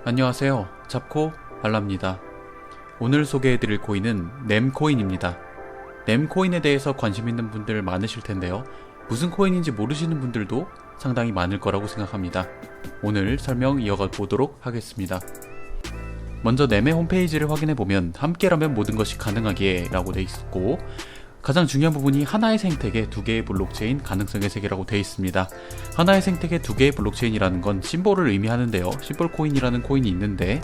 안녕하세요. 잡코 알라입니다. 오늘 소개해드릴 코인은 넴코인입니다. 넴코인에 대해서 관심 있는 분들 많으실 텐데요. 무슨 코인인지 모르시는 분들도 상당히 많을 거라고 생각합니다. 오늘 설명 이어가 보도록 하겠습니다. 먼저 넴의 홈페이지를 확인해보면 함께라면 모든 것이 가능하기에 라고 되어 있고, 가장 중요한 부분이 하나의 생태계 두 개의 블록체인 가능성의 세계라고 되어 있습니다. 하나의 생태계 두 개의 블록체인이라는 건 심볼을 의미하는데요. 심볼 코인이라는 코인이 있는데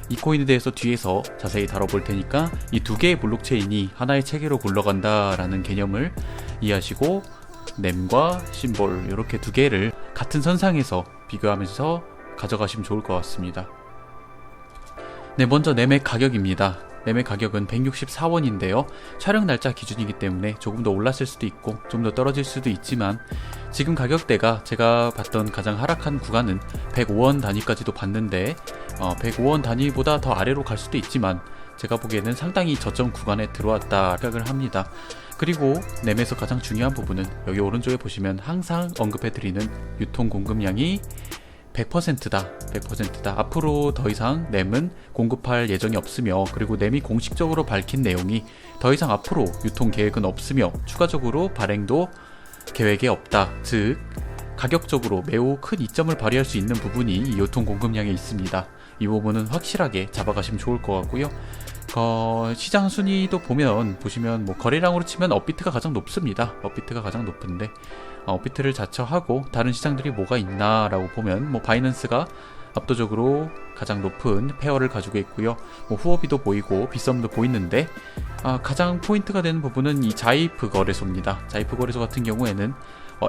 이 코인에 대해서 뒤에서 자세히 다뤄볼 테니까 이 두 개의 블록체인이 하나의 체계로 굴러간다 라는 개념을 이해하시고 넴과 심볼 이렇게 두 개를 같은 선상에서 비교하면서 가져가시면 좋을 것 같습니다. 네, 먼저 넴의 가격입니다. 넴의 가격은 164원인데요. 촬영 날짜 기준이기 때문에 조금 더 올랐을 수도 있고 좀 더 떨어질 수도 있지만, 지금 가격대가 제가 봤던 가장 하락한 구간은 105원 단위까지도 봤는데 105원 단위보다 더 아래로 갈 수도 있지만 제가 보기에는 상당히 저점 구간에 들어왔다 생각을 합니다. 그리고 넴에서 가장 중요한 부분은 여기 오른쪽에 보시면 항상 언급해드리는 유통 공급량이 100%다. 100%다. 앞으로 더 이상 넴은 공급할 예정이 없으며, 그리고 넴이 공식적으로 밝힌 내용이 더 이상 앞으로 유통 계획은 없으며 추가적으로 발행도 계획에 없다. 즉 가격적으로 매우 큰 이점을 발휘할 수 있는 부분이 이 유통 공급량에 있습니다. 이 부분은 확실하게 잡아가시면 좋을 것 같고요. 시장 순위도 보시면 거래량으로 치면 업비트가 가장 높습니다. 업비트가 가장 높은데 업비트를 자처하고 다른 시장들이 뭐가 있나 라고 보면 바이낸스가 압도적으로 가장 높은 페어를 가지고 있고요. 후오비도 보이고 빗썸도 보이는데 가장 포인트가 되는 부분은 이 자이프 거래소입니다. 자이프 거래소 같은 경우에는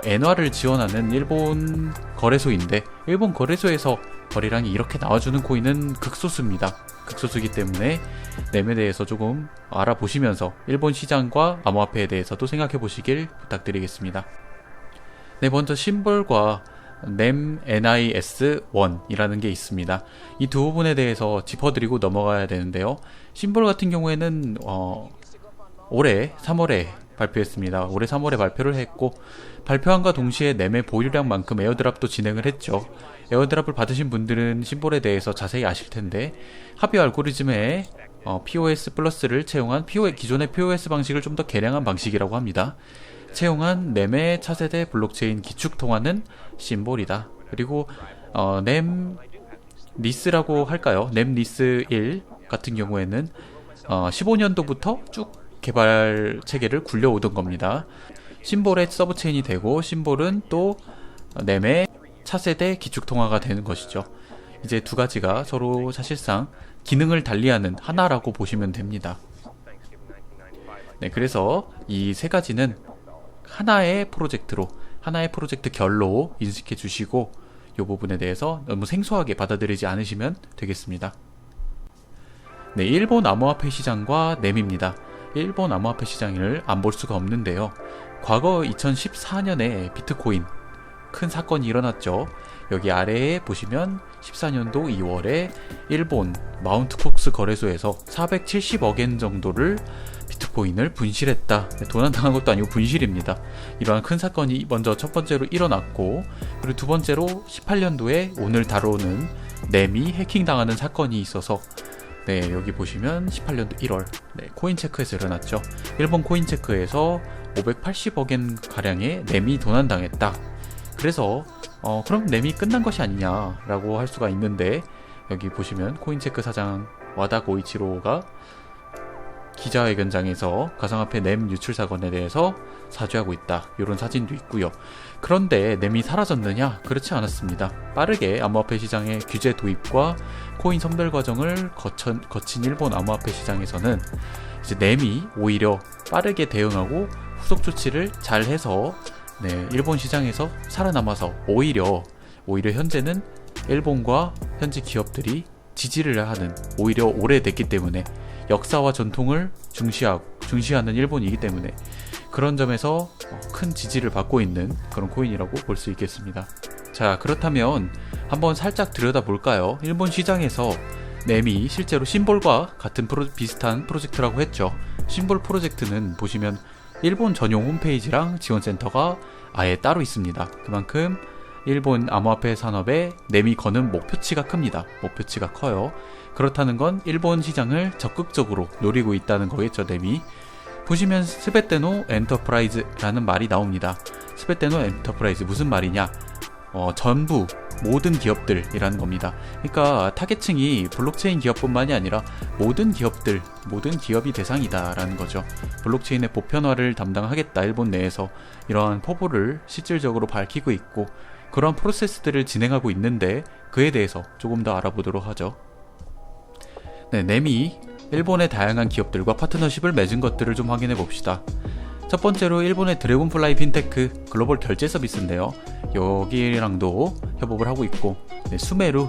엔화를 지원하는 일본 거래소인데, 일본 거래소에서 거래량이 이렇게 나와주는 코인은 극소수입니다. 극소수이기 때문에 넴에 대해서 조금 알아보시면서 일본 시장과 암호화폐에 대해서도 생각해 보시길 부탁드리겠습니다. 네, 먼저 심볼과 넴 NIS1이라는 게 있습니다. 이 두 부분에 대해서 짚어드리고 넘어가야 되는데요. 심볼 같은 경우에는 올해 3월에 발표했습니다. 올해 3월에 발표를 했고, 발표함과 동시에 넴의 보유량만큼 에어드랍도 진행을 했죠. 에어드랍을 받으신 분들은 심볼에 대해서 자세히 아실 텐데, 합의 알고리즘에 POS 플러스를 채용한 기존의 POS 방식을 좀 더 개량한 방식이라고 합니다. 채용한 넴의 차세대 블록체인 기축 통화는 심볼이다. 그리고 넴 리스라고 할까요? 넴 리스 1 같은 경우에는 15년도부터 쭉 개발 체계를 굴려오던 겁니다. 심볼의 서브체인이 되고, 심볼은 또 넴의 차세대 기축 통화가 되는 것이죠. 이제 두 가지가 서로 사실상 기능을 달리하는 하나라고 보시면 됩니다. 네, 그래서 이 세 가지는 하나의 프로젝트 결로 인식해 주시고, 이 부분에 대해서 너무 생소하게 받아들이지 않으시면 되겠습니다. 네, 일본 암호화폐 시장과 넴입니다. 일본 암호화폐 시장을 안 볼 수가 없는데요. 과거 2014년에 비트코인 큰 사건이 일어났죠. 여기 아래에 보시면 14년도 2월에 일본 마운트 콕스 거래소에서 470억엔 정도를 비트코인을 분실했다. 도난당한 것도 아니고 분실입니다. 이러한 큰 사건이 먼저 첫 번째로 일어났고, 그리고 두 번째로 18년도에 오늘 다루는 넴이 해킹당하는 사건이 있어서, 네, 여기 보시면 18년도 1월 코인체크에서 일어났죠. 일본 코인체크에서 580억엔 가량의 넴이 도난당했다. 그래서 그럼 넴이 끝난 것이 아니냐라고 할 수가 있는데, 여기 보시면 코인체크 사장 와다 고이치로가 기자회견장에서 가상화폐 넴 유출 사건에 대해서 사죄하고 있다. 이런 사진도 있고요. 그런데 넴이 사라졌느냐? 그렇지 않았습니다. 빠르게 암호화폐 시장의 규제 도입과 코인 선별 과정을 거친 일본 암호화폐 시장에서는 이제 넴이 오히려 빠르게 대응하고 후속 조치를 잘 해서 일본 시장에서 살아남아서 오히려 현재는 일본과 현지 기업들이 지지를 하는, 오히려 오래됐기 때문에 역사와 전통을 중시하는 일본이기 때문에 그런 점에서 큰 지지를 받고 있는 그런 코인이라고 볼 수 있겠습니다. 자, 그렇다면 한번 살짝 들여다볼까요? 일본 시장에서 넴이 실제로 심볼과 같은 비슷한 프로젝트라고 했죠. 심볼 프로젝트는 보시면 일본 전용 홈페이지랑 지원센터가 아예 따로 있습니다. 그만큼 일본 암호화폐 산업에 램이 거는 목표치가 큽니다. 목표치가 커요. 그렇다는 건 일본 시장을 적극적으로 노리고 있다는 거겠죠, 램이. 보시면 스베테노 엔터프라이즈라는 말이 나옵니다. 스베테노 엔터프라이즈 무슨 말이냐? 전부 모든 기업들이라는 겁니다. 그러니까 타겟층이 블록체인 기업뿐만이 아니라 모든 기업들, 모든 기업이 대상이다라는 거죠. 블록체인의 보편화를 담당하겠다, 일본 내에서 이러한 포부를 실질적으로 밝히고 있고 그러한 프로세스들을 진행하고 있는데 그에 대해서 조금 더 알아보도록 하죠. 네, 램이 일본의 다양한 기업들과 파트너십을 맺은 것들을 좀 확인해 봅시다. 첫 번째로 일본의 드래곤플라이 핀테크 글로벌 결제 서비스인데요. 여기랑도 협업을 하고 있고, 네, 수메루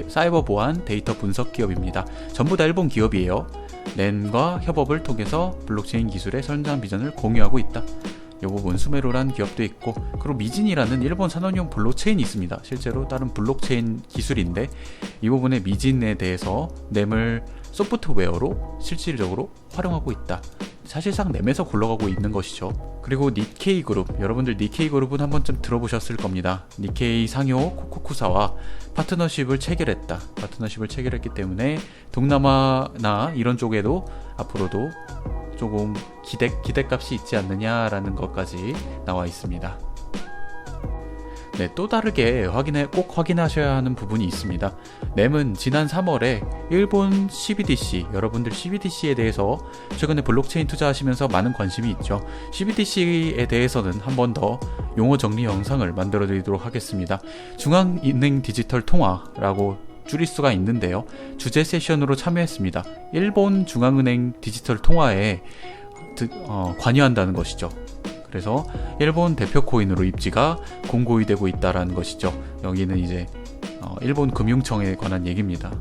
사이버 보안 데이터 분석 기업입니다. 전부 다 일본 기업이에요. 램과 협업을 통해서 블록체인 기술의 선전 비전을 공유하고 있다. 이 부분 수메루라는 기업도 있고, 그리고 미진이라는 일본 산업용 블록체인이 있습니다. 실제로 다른 블록체인 기술인데 이 부분의 미진에 대해서 램을 소프트웨어로 실질적으로 활용하고 있다. 사실상 램에서 굴러가고 있는 것이죠. 그리고 니케이 그룹, 여러분들 니케이 그룹은 한 번쯤 들어보셨을 겁니다. 니케이 상요 코코쿠사와 파트너십을 체결했기 때문에 동남아나 이런 쪽에도 앞으로도 조금 기대값이 있지 않느냐라는 것까지 나와 있습니다. 네, 또 다르게 꼭 확인하셔야 하는 부분이 있습니다. 램은 지난 3월에 일본 CBDC, 여러분들 CBDC에 대해서 최근에 블록체인 투자하시면서 많은 관심이 있죠. CBDC에 대해서는 한 번 더 용어 정리 영상을 만들어 드리도록 하겠습니다. 중앙은행 디지털 통화라고 줄일 수가 있는데요. 주제 세션으로 참여했습니다. 일본 중앙은행 디지털 통화에 관여한다는 것이죠. 그래서 일본 대표 코인으로 입지가 공고히 되고 있다라는 것이죠. 여기는 이제 일본 금융청에 관한 얘기입니다.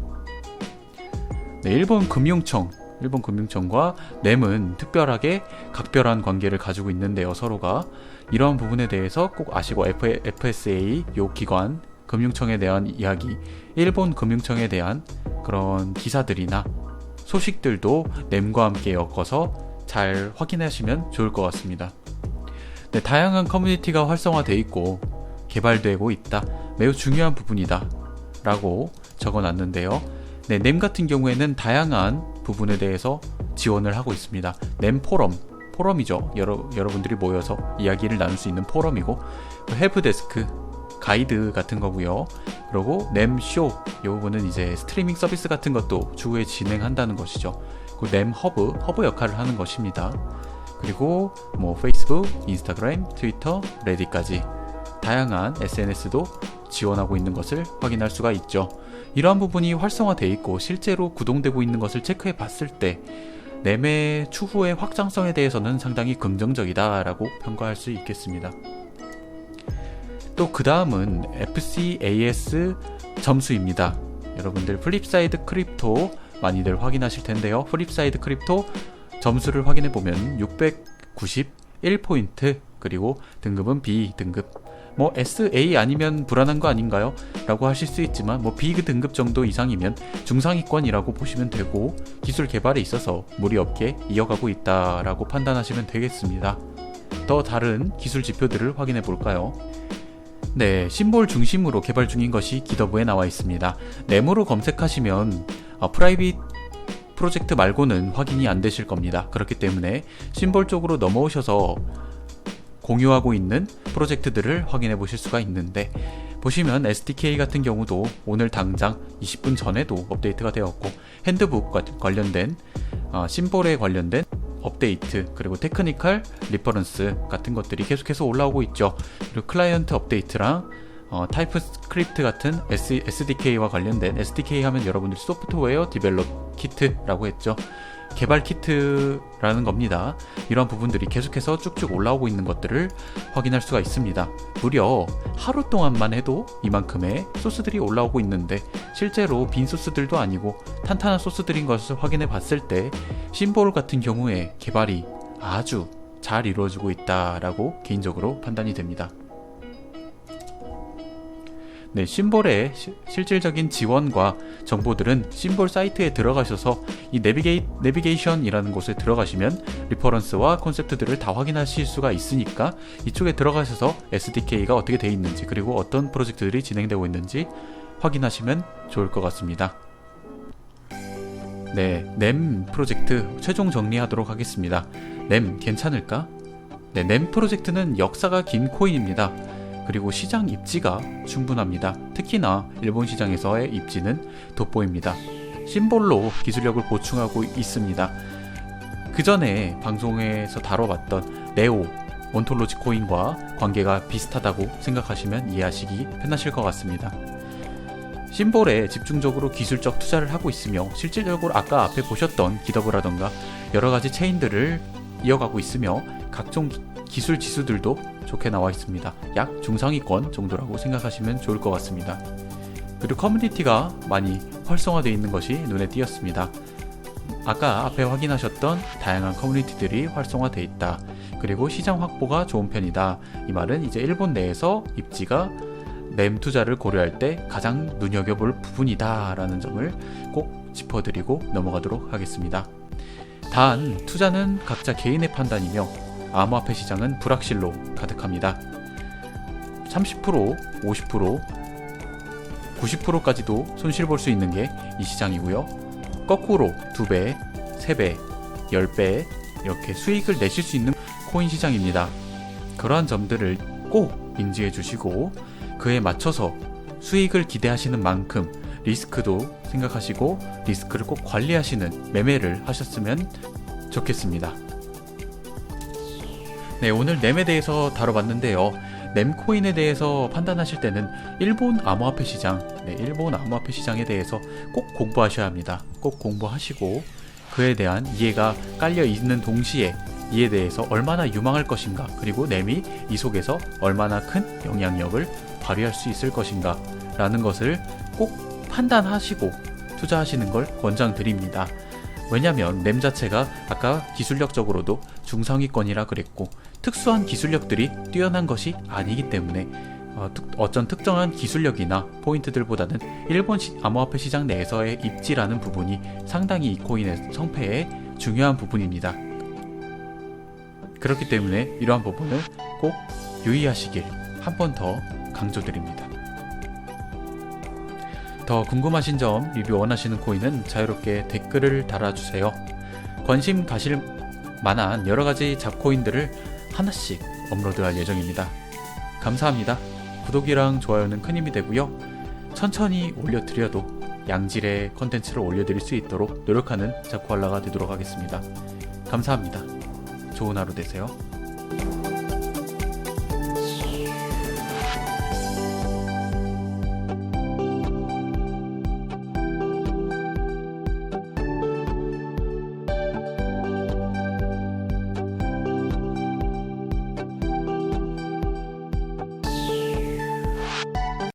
네, 일본 금융청과 램은 특별하게 각별한 관계를 가지고 있는데요. 서로가 이러한 부분에 대해서 꼭 아시고 FSA 요 기관 금융청에 대한 이야기, 일본 금융청에 대한 그런 기사들이나 소식들도 램과 함께 엮어서 잘 확인하시면 좋을 것 같습니다. 네, 다양한 커뮤니티가 활성화되어 있고 개발되고 있다. 매우 중요한 부분이다 라고 적어놨는데요. 네, 램 같은 경우에는 다양한 부분에 대해서 지원을 하고 있습니다. 램 포럼이죠. 여러분들이 모여서 이야기를 나눌 수 있는 포럼이고, 헬프데스크, 가이드 같은 거고요. 그리고 램쇼, 이 부분은 이제 스트리밍 서비스 같은 것도 추후에 진행한다는 것이죠. 그 램 허브 역할을 하는 것입니다. 그리고 페이스북, 인스타그램, 트위터, 레딧까지 다양한 SNS도 지원하고 있는 것을 확인할 수가 있죠. 이러한 부분이 활성화되어 있고 실제로 구동되고 있는 것을 체크해 봤을 때 램의 추후의 확장성에 대해서는 상당히 긍정적이다라고 평가할 수 있겠습니다. 또 그 다음은 FCAS 점수입니다. 여러분들 플립사이드 크립토 많이들 확인하실 텐데요. 플립사이드 크립토 점수를 확인해 보면 691포인트, 그리고 등급은 B 등급. SA 아니면 불안한 거 아닌가요? 라고 하실 수 있지만 B 등급 정도 이상이면 중상위권이라고 보시면 되고, 기술 개발에 있어서 무리 없게 이어가고 있다라고 판단하시면 되겠습니다. 더 다른 기술 지표들을 확인해 볼까요? 네, 심볼 중심으로 개발 중인 것이 기더브에 나와 있습니다. 램으로 검색하시면 프라이빗 프로젝트 말고는 확인이 안 되실 겁니다. 그렇기 때문에 심볼 쪽으로 넘어오셔서 공유하고 있는 프로젝트들을 확인해 보실 수가 있는데, 보시면 SDK 같은 경우도 오늘 당장 20분 전에도 업데이트가 되었고, 핸드북과 관련된 심볼에 관련된 업데이트, 그리고 테크니컬 리퍼런스 같은 것들이 계속해서 올라오고 있죠. 그리고 클라이언트 업데이트랑 타이프스크립트 같은 SDK와 관련된, SDK 하면 여러분들 소프트웨어 디벨롭 키트라고 했죠. 개발 키트라는 겁니다. 이러한 부분들이 계속해서 쭉쭉 올라오고 있는 것들을 확인할 수가 있습니다. 무려 하루 동안만 해도 이만큼의 소스들이 올라오고 있는데, 실제로 빈 소스들도 아니고 탄탄한 소스들인 것을 확인해 봤을 때 심볼 같은 경우에 개발이 아주 잘 이루어지고 있다라고 개인적으로 판단이 됩니다. 네, 심볼의 실질적인 지원과 정보들은 심볼 사이트에 들어가셔서 이 내비게이션이라는 곳에 들어가시면 리퍼런스와 콘셉트들을 다 확인하실 수가 있으니까 이쪽에 들어가셔서 SDK가 어떻게 되어 있는지 그리고 어떤 프로젝트들이 진행되고 있는지 확인하시면 좋을 것 같습니다. 네, NEM 프로젝트 최종 정리하도록 하겠습니다. NEM 괜찮을까? 네, NEM 프로젝트는 역사가 긴 코인입니다. 그리고 시장 입지가 충분합니다. 특히나 일본 시장에서의 입지는 돋보입니다. 심볼로 기술력을 보충하고 있습니다. 그 전에 방송에서 다뤄봤던 네오, 온톨로지 코인과 관계가 비슷하다고 생각하시면 이해하시기 편하실 것 같습니다. 심볼에 집중적으로 기술적 투자를 하고 있으며 실질적으로 아까 앞에 보셨던 기더브라던가 여러가지 체인들을 이어가고 있으며 각종 기술 지수들도 좋게 나와 있습니다. 약 중상위권 정도라고 생각하시면 좋을 것 같습니다. 그리고 커뮤니티가 많이 활성화되어 있는 것이 눈에 띄었습니다. 아까 앞에 확인하셨던 다양한 커뮤니티들이 활성화되어 있다. 그리고 시장 확보가 좋은 편이다. 이 말은 이제 일본 내에서 입지가 NEM 투자를 고려할 때 가장 눈여겨볼 부분이다 라는 점을 꼭 짚어드리고 넘어가도록 하겠습니다. 단, 투자는 각자 개인의 판단이며 암호화폐 시장은 불확실로 가득합니다. 30%, 50%, 90%까지도 손실 볼 수 있는 게 이 시장이고요. 거꾸로 2배, 3배, 10배 이렇게 수익을 내실 수 있는 코인 시장입니다. 그러한 점들을 꼭 인지해 주시고 그에 맞춰서 수익을 기대하시는 만큼 리스크도 생각하시고 리스크를 꼭 관리하시는 매매를 하셨으면 좋겠습니다. 네, 오늘 NEM에 대해서 다뤄봤는데요. NEM 코인에 대해서 판단하실 때는 일본 암호화폐 시장, 일본 암호화폐 시장에 대해서 꼭 공부하셔야 합니다. 꼭 공부하시고 그에 대한 이해가 깔려 있는 동시에 이에 대해서 얼마나 유망할 것인가, 그리고 NEM이 이 속에서 얼마나 큰 영향력을 발휘할 수 있을 것인가 라는 것을 꼭 판단하시고 투자하시는 걸 권장드립니다. 왜냐면 NEM 자체가 아까 기술력적으로도 중상위권이라 그랬고 특수한 기술력들이 뛰어난 것이 아니기 때문에 어떤 특정한 기술력이나 포인트들보다는 일본 암호화폐 시장 내에서의 입지라는 부분이 상당히 이 코인의 성패에 중요한 부분입니다. 그렇기 때문에 이러한 부분을 꼭 유의하시길 한 번 더 강조드립니다. 더 궁금하신 점, 리뷰 원하시는 코인은 자유롭게 댓글을 달아주세요. 관심 가실 만한 여러가지 잡코인들을 하나씩 업로드할 예정입니다. 감사합니다. 구독이랑 좋아요는 큰 힘이 되고요. 천천히 올려드려도 양질의 컨텐츠를 올려드릴 수 있도록 노력하는 잡코알라가 되도록 하겠습니다. 감사합니다. 좋은 하루 되세요.